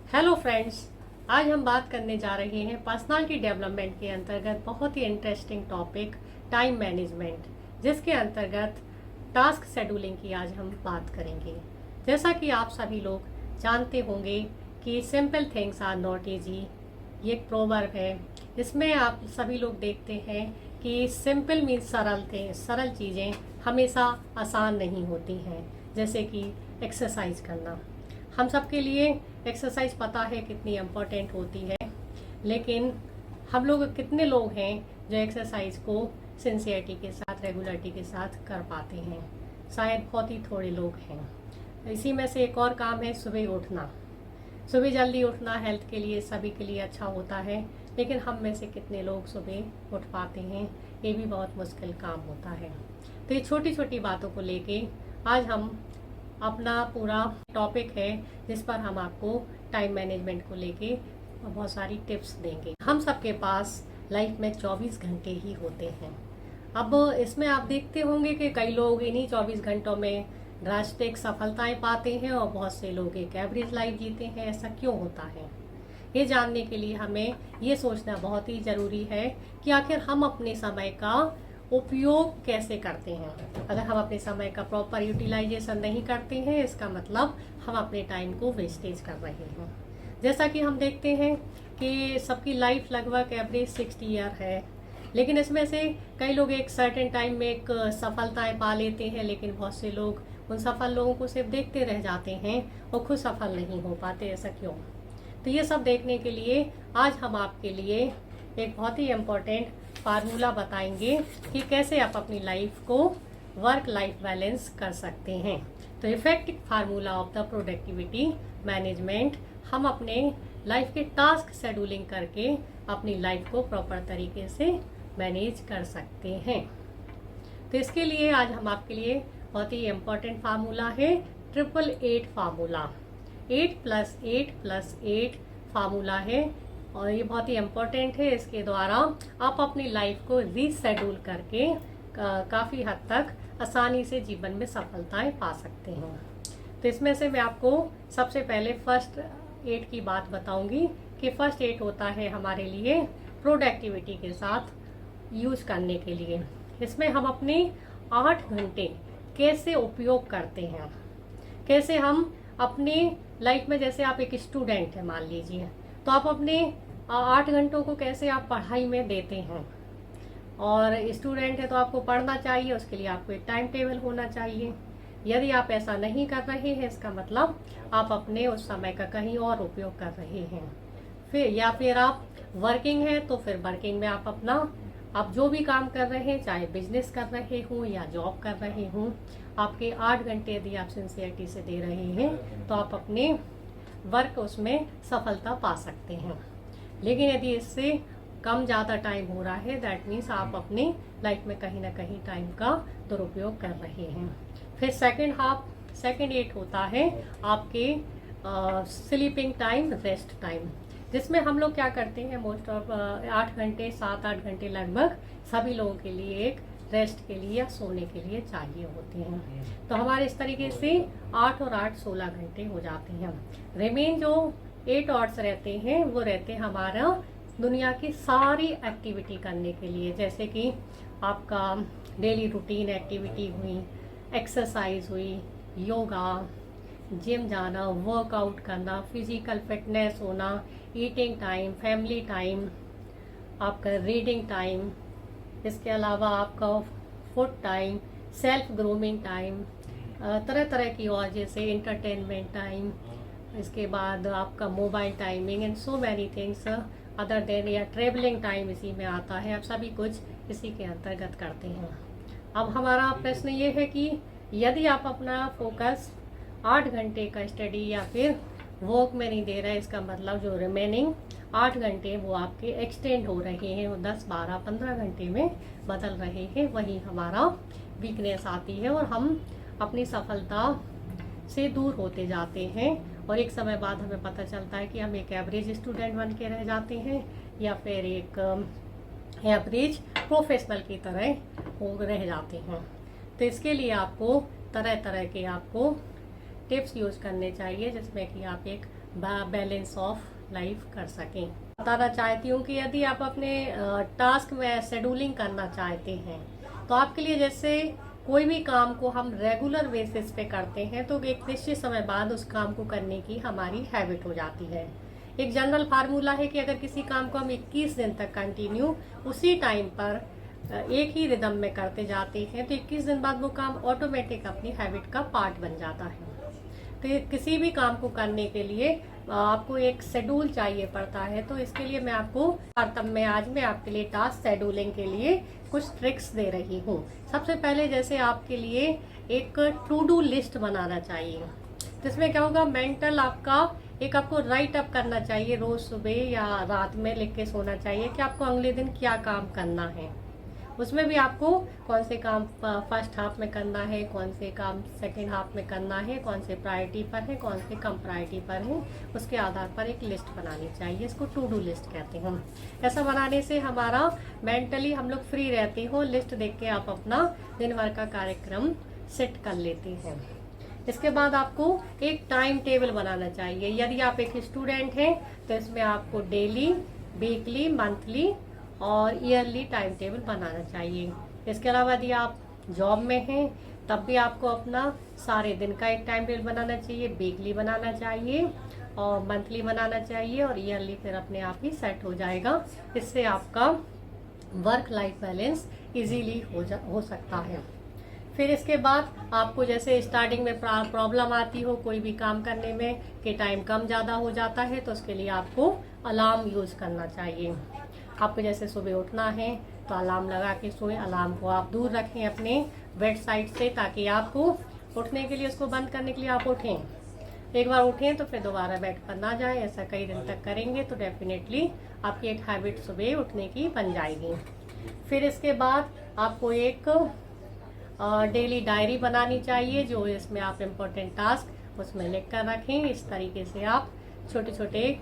Hello friends, आज हम बात करने जा रहे हैं पर्सनालिटी डेवलपमेंट के अंतर्गत बहुत ही इंटरेस्टिंग टॉपिक टाइम मैनेजमेंट, जिसके अंतर्गत टास्क शेड्यूलिंग की आज हम बात करेंगे। जैसा कि आप सभी लोग जानते होंगे कि simple things are not easy, ये एक प्रोवर्ब है। इसमें आप सभी लोग देखते हैं कि सिंपल मीन्स सरल चीज़ें हमेशा आसान नहीं होती हैं। जैसे कि एक्सरसाइज करना, हम सबके लिए एक्सरसाइज पता है कितनी इम्पोर्टेंट होती है, लेकिन हम लोग कितने लोग हैं जो एक्सरसाइज को सिंसियरिटी के साथ, रेगुलरिटी के साथ कर पाते हैं? शायद बहुत ही थोड़े लोग हैं। इसी में से एक और काम है सुबह उठना। सुबह जल्दी उठना हेल्थ के लिए, सभी के लिए अच्छा होता है, लेकिन हम में से कितने लोग सुबह उठ पाते हैं? ये भी बहुत मुश्किल काम होता है। तो ये छोटी छोटी बातों को लेके आज हम अपना पूरा टॉपिक है, जिस पर हम आपको टाइम मैनेजमेंट को लेके बहुत सारी टिप्स देंगे। हम सबके पास लाइफ में 24 घंटे ही होते हैं। अब इसमें आप देखते होंगे कि कई लोग इन्हीं 24 घंटों में ड्रास्टिक सफलताएं पाते हैं और बहुत से लोग एक एवरेज लाइफ जीते हैं। ऐसा क्यों होता है? ये जानने के लिए हमें ये सोचना बहुत ही ज़रूरी है कि आखिर हम अपने समय का उपयोग कैसे करते हैं। अगर हम अपने समय का प्रॉपर यूटिलाइजेशन नहीं करते हैं, इसका मतलब हम अपने टाइम को वेस्टेज कर रहे हैं। जैसा कि हम देखते हैं कि सबकी लाइफ लगभग एवरेज 60 ईयर है, लेकिन इसमें से कई लोग एक सर्टेन टाइम में एक सफलताएं पा लेते हैं, लेकिन बहुत से लोग उन सफल लोगों को सिर्फ देखते रह जाते हैं और खुद सफल नहीं हो पाते। ऐसा क्यों? तो ये सब देखने के लिए आज हम आपके लिए एक बहुत ही इम्पोर्टेंट फार्मूला बताएंगे कि कैसे आप अपनी लाइफ को वर्क लाइफ बैलेंस कर सकते हैं। तो effective formula of the productivity management, हम अपने लाइफ के टास्क शेड्यूलिंग करके अपनी लाइफ को प्रॉपर तरीके से मैनेज कर सकते हैं। तो इसके लिए आज हम आपके लिए बहुत ही इम्पोर्टेंट फार्मूला है 888 फार्मूला। 8+8+8 फार्मूला है और ये बहुत ही इम्पोर्टेंट है। इसके द्वारा आप अपनी लाइफ को रीशेड्यूल करके काफ़ी हद तक आसानी से जीवन में सफलताएं पा सकते हैं। तो इसमें से मैं आपको सबसे पहले फर्स्ट 8 की बात बताऊंगी कि फर्स्ट 8 होता है हमारे लिए प्रोडक्टिविटी के साथ यूज करने के लिए। इसमें हम अपने 8 घंटे कैसे उपयोग करते हैं, कैसे हम अपनी लाइफ में, जैसे आप एक स्टूडेंट है मान लीजिए, तो आप अपने 8 घंटों को कैसे आप पढ़ाई में देते हैं। और स्टूडेंट है तो आपको पढ़ना चाहिए, उसके लिए आपको एक टाइम टेबल होना चाहिए। यदि आप ऐसा नहीं कर रहे हैं, इसका मतलब आप अपने उस समय का कहीं और उपयोग कर रहे हैं। फिर आप वर्किंग हैं तो फिर वर्किंग में आप जो भी काम कर रहे हैं, चाहे बिजनेस कर रहे हों या जॉब कर रहे हों, आपके 8 घंटे यदि आप सिंसियरिटी से दे रहे हैं तो आप अपने वर्क उसमें सफलता पा सकते हैं। लेकिन यदि इससे कम ज़्यादा टाइम हो रहा है, दैट मीन्स आप अपनी लाइफ में कहीं ना कहीं टाइम का दुरुपयोग कर रहे हैं। फिर सेकेंड 8 होता है आपके स्लीपिंग टाइम, रेस्ट टाइम, जिसमें हम लोग क्या करते हैं, मोस्ट ऑफ 8 घंटे 7-8 घंटे लगभग सभी लोगों के लिए एक रेस्ट के लिए या सोने के लिए चाहिए होते हैं। तो हमारे इस तरीके से 8 और 8 16 घंटे हो जाते हैं। रिमेन जो 8 आवर्स रहते हैं वो रहते हैं हमारा दुनिया की सारी एक्टिविटी करने के लिए, जैसे कि आपका डेली रूटीन एक्टिविटी हुई, एक्सरसाइज हुई, योगा, जिम जाना, वर्कआउट करना, फिजिकल फिटनेस होना, ईटिंग टाइम, फैमिली टाइम, आपका रीडिंग टाइम, इसके अलावा आपका food time, self grooming time, तरह तरह की और जैसे इंटरटेनमेंट टाइम, इसके बाद आपका mobile timing and so many things other than, या ट्रेवलिंग टाइम इसी में आता है। आप सभी कुछ इसी के अंतर्गत करते हैं। अब हमारा प्रश्न ये है कि यदि आप अपना फोकस 8 घंटे का स्टडी या फिर वर्क में नहीं दे रहे, इसका मतलब जो रिमेनिंग 8 घंटे वो आपके एक्सटेंड हो रहे हैं, वो 10, 12, 15 घंटे में बदल रहे हैं। वही हमारा वीकनेस आती है और हम अपनी सफलता से दूर होते जाते हैं और एक समय बाद हमें पता चलता है कि हम एक एवरेज स्टूडेंट बन के रह जाते हैं या फिर एक एवरेज प्रोफेशनल की तरह हो रह जाते हैं। तो इसके लिए आपको तरह तरह के टिप्स यूज करने चाहिए, जिसमें कि आप एक बैलेंस ऑफ लाइफ कर सकें। बताना चाहती हूँ कि यदि आप अपने टास्क में शेड्यूलिंग करना चाहते हैं तो आपके लिए, जैसे कोई भी काम को हम रेगुलर बेसिस पे करते हैं तो एक निश्चित समय बाद उस काम को करने की हमारी हैबिट हो जाती है। एक जनरल फार्मूला है कि अगर किसी काम को हम 21 दिन तक कंटिन्यू उसी टाइम पर एक ही रिदम में करते जाते हैं तो 21 दिन बाद वो काम ऑटोमेटिक अपनी हैबिट का पार्ट बन जाता है। तो किसी भी काम को करने के लिए आपको एक शेड्यूल चाहिए पड़ता है। तो इसके लिए मैं आपको तब मैं आज मैं आपके लिए टास्क शेड्यूलिंग के लिए कुछ ट्रिक्स दे रही हूँ। सबसे पहले जैसे आपके लिए एक टू डू लिस्ट बनाना चाहिए, जिसमें क्या होगा, मेंटल आपका एक आपको राइट अप करना चाहिए। रोज सुबह या रात में लिख के सोना चाहिए कि आपको अगले दिन क्या काम करना है। उसमें भी आपको कौन से काम फर्स्ट हाफ में करना है, कौन से काम सेकेंड हाफ में करना है, कौन से प्रायोरिटी पर है, कौन से कम प्रायोरिटी पर है, उसके आधार पर एक लिस्ट बनानी चाहिए। इसको टू डू लिस्ट कहते हैं। ऐसा बनाने से हमारा मेंटली हम लोग फ्री रहते हो। लिस्ट देख के आप अपना दिन भर का कार्यक्रम सेट कर लेते हैं। इसके बाद आपको एक टाइम टेबल बनाना चाहिए। यदि आप एक स्टूडेंट हैं तो इसमें आपको डेली, वीकली, मंथली और ईयरली टाइम टेबल बनाना चाहिए। इसके अलावा यदि आप जॉब में हैं तब भी आपको अपना सारे दिन का एक टाइम टेबल बनाना चाहिए। वीकली बनाना चाहिए और मंथली बनाना चाहिए और ईयरली फिर अपने आप ही सेट हो जाएगा। इससे आपका वर्क लाइफ बैलेंस इजीली हो सकता है। फिर इसके बाद आपको जैसे स्टार्टिंग में प्रॉब्लम आती हो कोई भी काम करने में कि टाइम कम ज़्यादा हो जाता है, तो उसके लिए आपको अलार्म यूज़ करना चाहिए। आपको जैसे सुबह उठना है तो अलार्म लगा के सोएं। अलार्म को आप दूर रखें अपने बेड साइड से, ताकि आपको उठने के लिए, उसको बंद करने के लिए आप उठें। एक बार उठें तो फिर दोबारा बेड पर ना जाएं। ऐसा कई दिन तक करेंगे तो डेफिनेटली आपकी एक हैबिट सुबह उठने की बन जाएगी। फिर इसके बाद आपको एक डेली डायरी बनानी चाहिए, जो इसमें आप इम्पोर्टेंट टास्क उसमें लिख कर रखें। इस तरीके से आप छोटे छोटे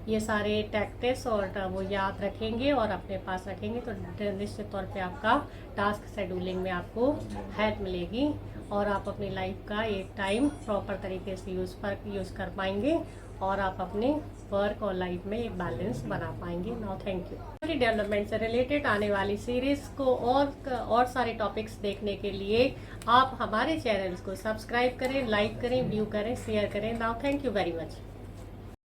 ये सारे टैक्टिक्स और वो याद रखेंगे और अपने पास रखेंगे तो निश्चित तौर पे आपका टास्क शेड्यूलिंग में आपको हेल्प मिलेगी और आप अपनी लाइफ का एक टाइम प्रॉपर तरीके से यूज़ कर पाएंगे और आप अपने वर्क और लाइफ में एक बैलेंस बना पाएंगे। Now thank you. डेवलपमेंट से रिलेटेड आने वाली सीरीज को और सारे टॉपिक्स देखने के लिए आप हमारे चैनल्स को सब्सक्राइब करें, लाइक करें, व्यू करें, शेयर करें। Now thank you very much.